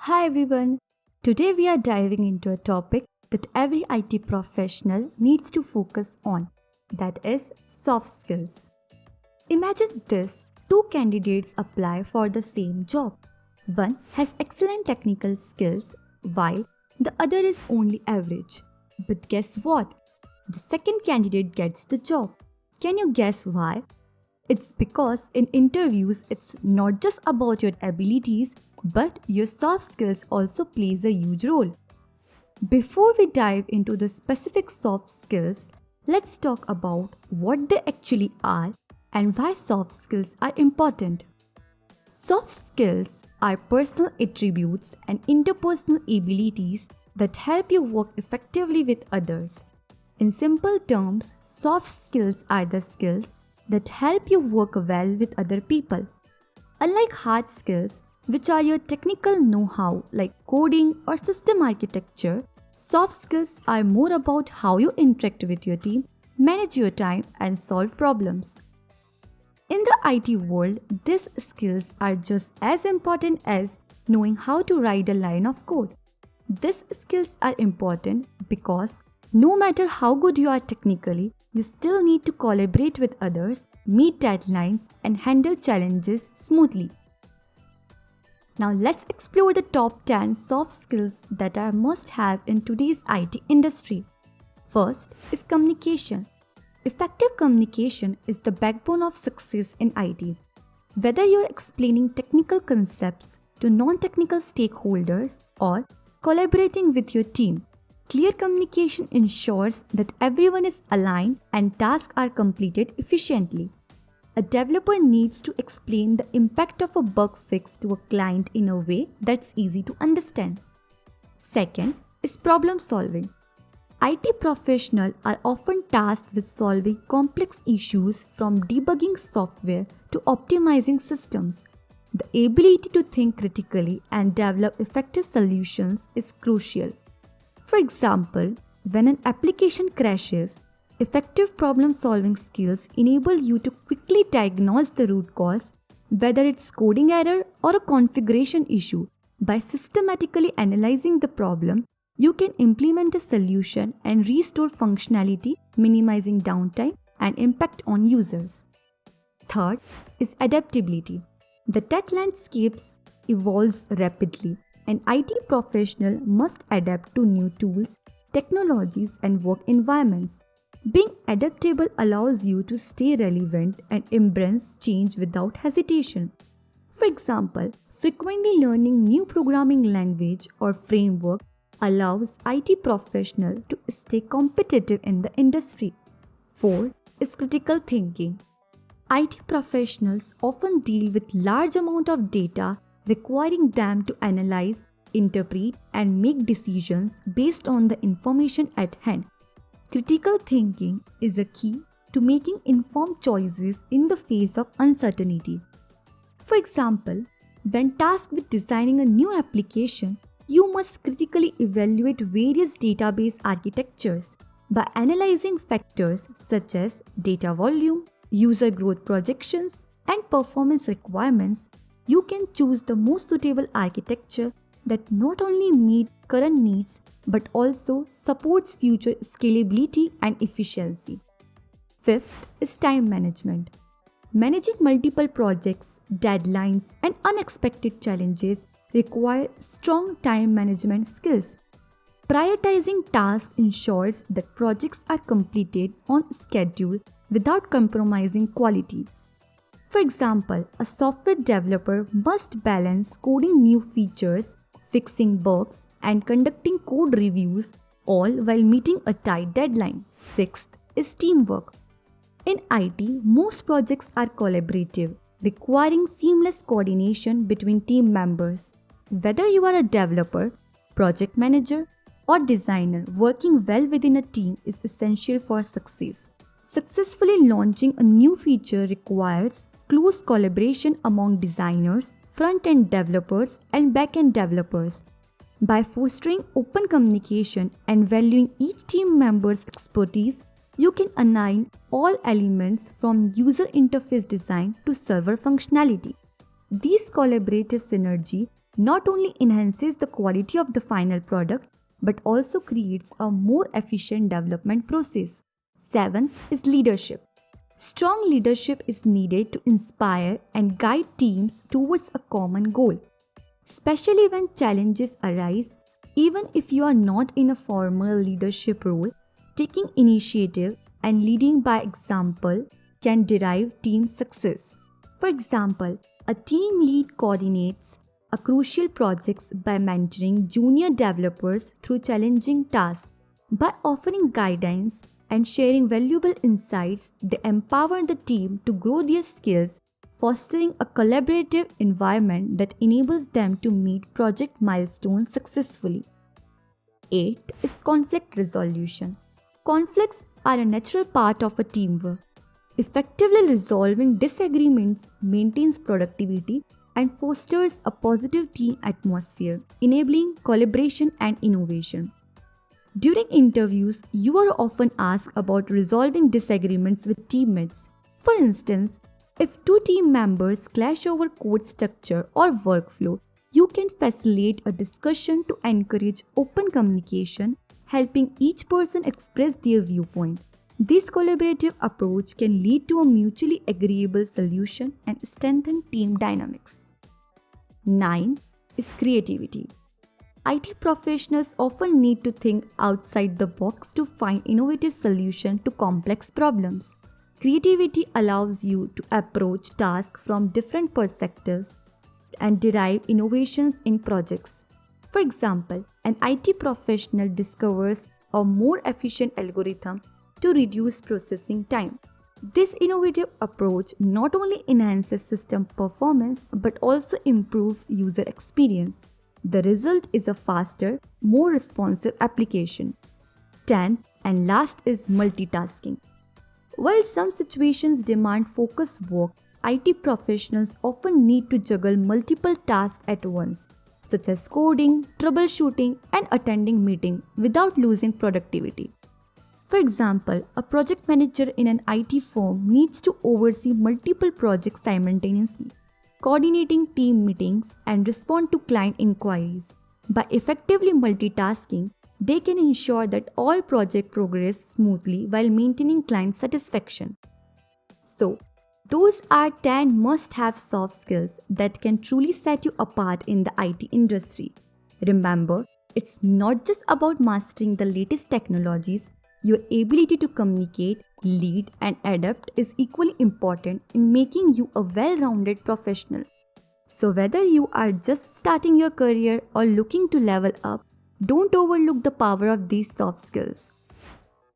Hi everyone. Today we are diving into a topic that every IT professional needs to focus on, that is soft skills. Imagine this, two candidates apply for the same job. One has excellent technical skills while the other is only average. But guess what? The second candidate gets the job. Can you guess why? It's because in interviews, it's not just about your abilities, but your soft skills also plays a huge role. Before we dive into the specific soft skills, let's talk about what they actually are and why soft skills are important. Soft skills are personal attributes and interpersonal abilities that help you work effectively with others. In simple terms, soft skills are the skills that help you work well with other people. Unlike hard skills, which are your technical know how like coding or system architecture, soft skills are more about how you interact with your team, manage your time, and solve problems. In the IT world, these skills are just as important as knowing how to write a line of code. These skills are important because no matter how good you are technically, you still need to collaborate with others, meet deadlines, and handle challenges smoothly. Now, let's explore the top 10 soft skills that are must have in today's IT industry. First is communication. Effective communication is the backbone of success in IT. Whether you're explaining technical concepts to non technical stakeholders or collaborating with your team, clear communication ensures that everyone is aligned and tasks are completed efficiently. A developer needs to explain the impact of a bug fix to a client in a way that's easy to understand. Second is problem solving. IT professionals are often tasked with solving complex issues from debugging software to optimizing systems. The ability to think critically and develop effective solutions is crucial. For example, when an application crashes, effective problem solving skills enable you to quickly diagnose the root cause, whether it's coding error or a configuration issue. By systematically analyzing the problem, you can implement a solution and restore functionality, minimizing downtime and impact on users. Third is adaptability. The tech landscapes evolves rapidly, and IT professional must adapt to new tools, technologies, and work environments. Being adaptable allows you to stay relevant and embrace change without hesitation. For example, frequently learning new programming language or framework allows IT professional to stay competitive in the industry. Fourth is critical thinking. IT professionals often deal with large amount of data requiring them to analyze, interpret and make decisions based on the information at hand. Critical thinking is a key to making informed choices in the face of uncertainty. For example, when tasked with designing a new application, you must critically evaluate various database architectures. By analyzing factors such as data volume, user growth projections, and performance requirements, you can choose the most suitable architecture that not only meets current needs but also supports future scalability and efficiency. Fifth is time management. Managing multiple projects, deadlines, and unexpected challenges require strong time management skills. Prioritizing tasks ensures that projects are completed on schedule without compromising quality. For example, a software developer must balance coding new features, fixing bugs, and conducting code reviews all while meeting a tight deadline. Sixth is teamwork. In IT, most projects are collaborative, requiring seamless coordination between team members. Whether you are a developer, project manager, or designer, working well within a team is essential for success. Successfully launching a new feature requires close collaboration among designers, front-end developers, and back-end developers. By fostering open communication and valuing each team member's expertise, you can align all elements from user interface design to server functionality. These collaborative synergy not only enhances the quality of the final product but also creates a more efficient development process. 7 is leadership. Strong leadership is needed to inspire and guide teams towards a common goal, especially when challenges arise. Even if you are not in a formal leadership role, taking initiative and leading by example can derive team success. For example, a team lead coordinates a crucial projects by mentoring junior developers through challenging tasks. By offering guidance and sharing valuable insights, they empower the team to grow their skills, fostering a collaborative environment that enables them to meet project milestones successfully. 8 is conflict resolution. Conflicts are a natural part of a teamwork. Effectively resolving disagreements maintains productivity and fosters a positive team atmosphere, enabling collaboration and innovation. During interviews, you are often asked about resolving disagreements with teammates. For instance, if two team members clash over code structure or workflow, you can facilitate a discussion to encourage open communication, helping each person express their viewpoint. This collaborative approach can lead to a mutually agreeable solution and strengthen team dynamics. 9 is creativity. IT professionals often need to think outside the box to find innovative solutions to complex problems. Creativity allows you to approach tasks from different perspectives and derive innovations in projects. For example, an IT professional discovers a more efficient algorithm to reduce processing time. This innovative approach not only enhances system performance but also improves user experience. The result is a faster, more responsive application. 10 and last is multitasking. While some situations demand focused work, IT professionals often need to juggle multiple tasks at once, such as coding, troubleshooting, and attending meetings without losing productivity. For example, a project manager in an IT firm needs to oversee multiple projects simultaneously, coordinating team meetings and respond to client inquiries. By effectively multitasking, they can ensure that all projects progress smoothly while maintaining client satisfaction. So, those are 10 must-have soft skills that can truly set you apart in the IT industry. Remember, it's not just about mastering the latest technologies. Your ability to communicate, lead, and adapt is equally important in making you a well-rounded professional. So whether you are just starting your career or looking to level up, don't overlook the power of these soft skills.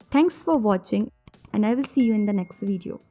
Thanks for watching, and I will see you in the next video.